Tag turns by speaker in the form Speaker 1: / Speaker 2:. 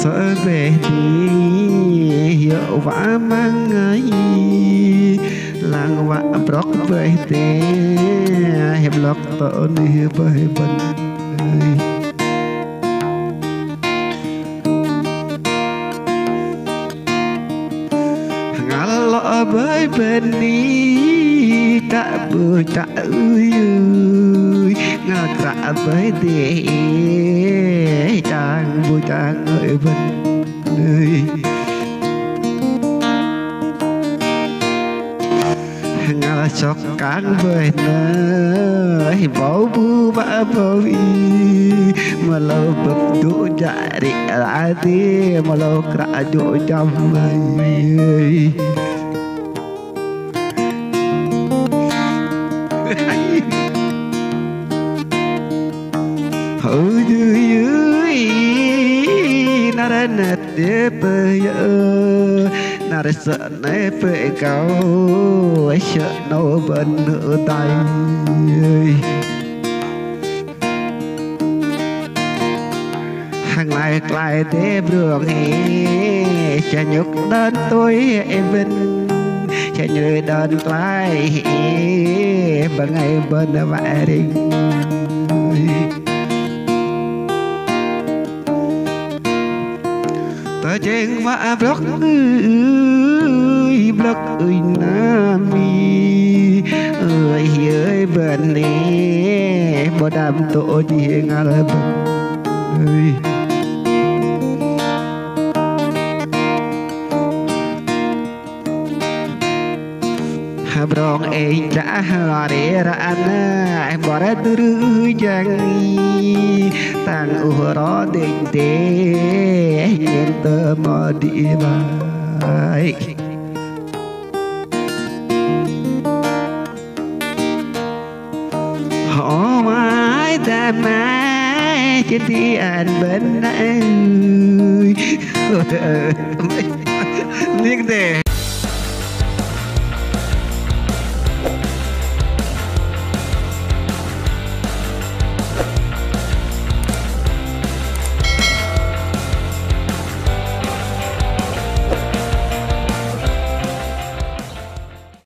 Speaker 1: sợ về đi hiệu vã mang ấy làng vã brock về thế hiệp lọc tổ ni với vân ngã lọ với bên đi tạ bừa tạ ơi ngã tạ với để chàng vui chàng ơi vân ơi ngã chọc cán với nơi bảo bu bã bảo y mà lâu bập đủ dạ đi lại đi mà lâu cả đủ trăm mây hỡi dưới na ra nét để bơi na ra sợ nét bơi cao ấy sợ nấu bên nửa tay hàng lại lại thế đường hè cha nhục đến tôi em bên cha nhớ đến lại bằng ngày bên vẽ đình ta trên vã block ơi nami ơi bên này bỏ đam tổ đi ngã lại bên ơi brong anh đã là để ra anh bỏ ra từ chẳng tàng ở đó định thế nhưng tơ mơ đi bài họ mãi ta mãi trên đi anh bên này liếc đề